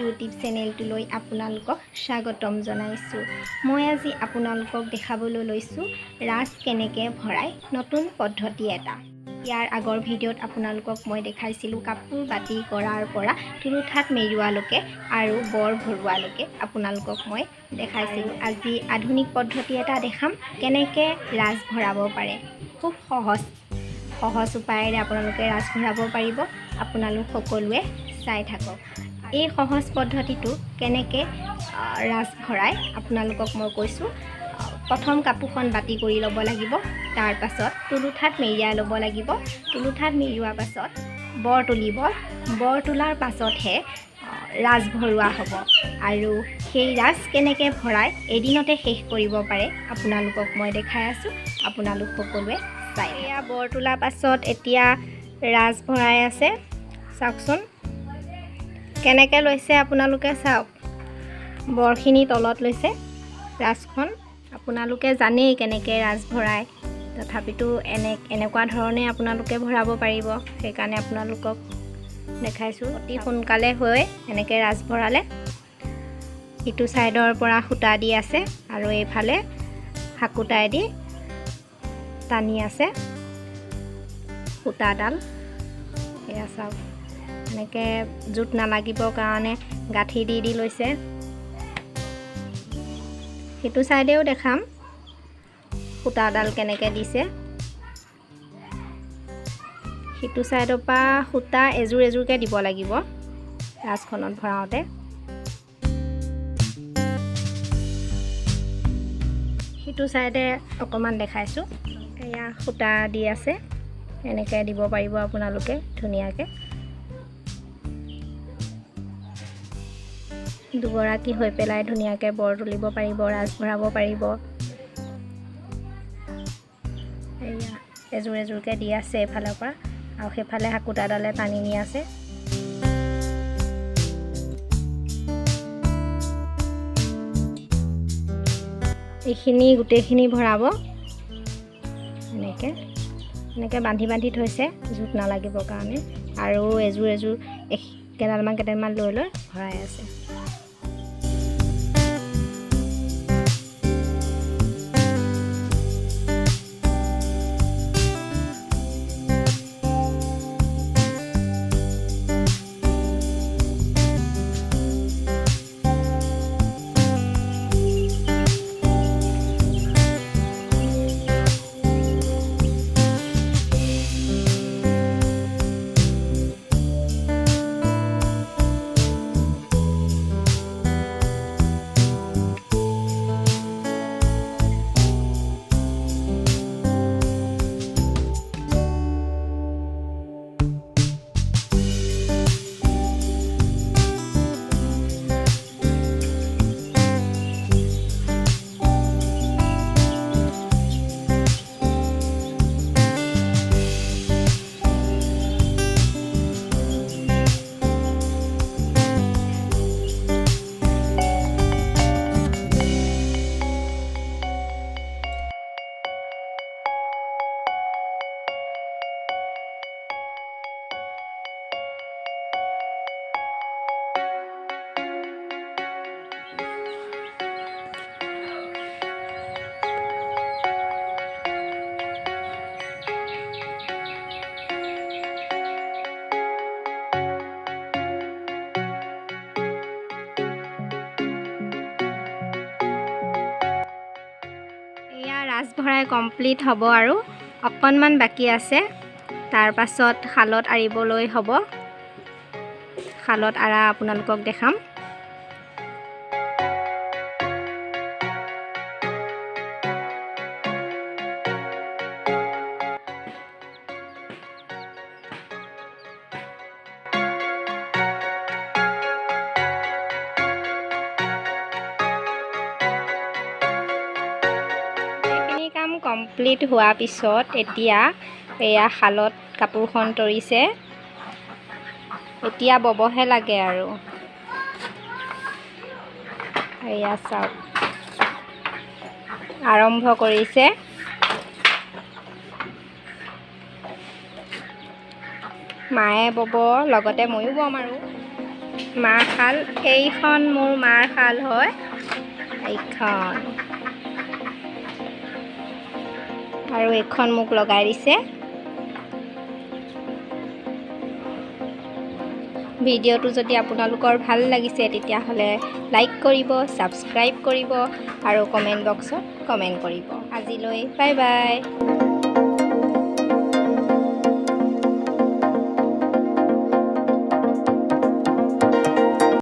YouTube চেনেলটোলৈ আপোনালোকক স্বাগতম জনাইছোঁ। মই আজি আপোনালোকক দেখাবলৈ লৈছোঁ ৰাজ কেনেকৈ ভৰাই নতুন পদ্ধতি এটা। ইয়াৰ আগৰ ভিডিঅ'ত আপোনালোকক মই দেখাইছিলোঁ কাপোৰ বাতি কৰাৰ পৰা তুলুঠাত মেৰুৱালৈকে আৰু বৰ ভৰোৱালৈকে আপোনালোকক মই দেখাইছিলোঁ। আজি আধুনিক পদ্ধতি এটা দেখাম কেনেকৈ ৰাজ ভৰাব পাৰে। খুব সহজ উপায়েৰে আপোনালোকে ৰাজ ভৰাব পাৰিব। আপোনালোক সকলোৱে চাই থাকক। এই সহজ পদ্ধতিটো কেনেকৈ ৰাজ ভৰাই আপোনালোকক মই কৈছোঁ। প্ৰথম কাপোৰখন বাতি কৰি ল'ব লাগিব। তাৰ পাছত তুলুঠাত মেৰিয়াই ল'ব লাগিব। তুলুঠাত মেৰিওৱাৰ পাছত বৰ তুলিব। বৰ তোলাৰ পাছতহে ৰাজ ভৰোৱা হ'ব। আৰু সেই ৰাজ কেনেকৈ ভৰাই এদিনতে শেষ কৰিব পাৰে আপোনালোকক মই দেখাই আছোঁ। আপোনালোক সকলোৱে চাই। এয়া বৰ তোলাৰ পাছত এতিয়া ৰাজ ভৰাই আছে। চাওকচোন কেনেকৈ লৈছে আপোনালোকে চাওক। বৰখিনি তলত লৈছে। ৰাজখন আপোনালোকে জানেই কেনেকৈ ৰাজ ভৰাই, তথাপিতো এনেকুৱা ধৰণে আপোনালোকে ভৰাব পাৰিব। সেইকাৰণে আপোনালোকক দেখাইছোঁ। অতি সোনকালে হৈ এনেকৈ ৰাজ ভৰালে। ইটো ছাইডৰ পৰা সূতা দি আছে আৰু এইফালে হাকুটাইদি টানি আছে সূতাডাল। এয়া চাওক এনেকৈ জোঁট নালাগিবৰ কাৰণে গাঁঠি দি লৈছে। সেইটো ছাইডেও দেখাম সূতাডাল কেনেকৈ দিছে। সিটো ছাইডৰ পৰা সূতা এযোৰ এযোৰকৈ দিব লাগিব ৰাজখনত ভৰাওঁতে। সিটো ছাইডে অকণমান দেখাইছোঁ। এয়া সূতা দি আছে, এনেকৈ দিব পাৰিব আপোনালোকে ধুনীয়াকৈ। দুগৰাকী হৈ পেলাই ধুনীয়াকৈ বৰ তুলিব পাৰিব, ৰাজ ভৰাব পাৰিব। এয়া এযোৰ এযোৰকৈ দি আছে এইফালৰ পৰা, আৰু সেইফালে হাকুটাডালে টানি নি আছে। এইখিনি গোটেইখিনি ভৰাব। এনেকৈ বান্ধি থৈছে জোঁট নালাগিবৰ কাৰণে, আৰু এযোৰ কেইডালমান লৈ ভৰাই আছে। ৰাজ ভৰাই কমপ্লিট হ'ব আৰু অকণমান বাকী আছে। তাৰ পাছত শালত আৰিবলৈ হ'ব। শালত আৰা আপোনালোকক দেখাম। কাম কমপ্লিট হোৱাৰ পিছত এতিয়া এয়া শালত কাপোৰখন তৰিছে। এতিয়া ববহে লাগে আৰু। এয়া চাওক আৰম্ভ কৰিছে। মায়ে বব, লগতে ময়ো বম আৰু। মাৰ শাল এইখন মোৰ মাৰ শাল হয় এইখন আৰু এইখন মোক লগাই দিছে ভিডিঅ'টো যদি আপোনালোকৰ ভাল লাগিছে তেতিয়াহ'লে লাইক কৰিব সাবস্ক্ৰাইব কৰিব আৰু কমেন্ট বক্সত কমেন্ট কৰিব আজিলৈ বাই বাই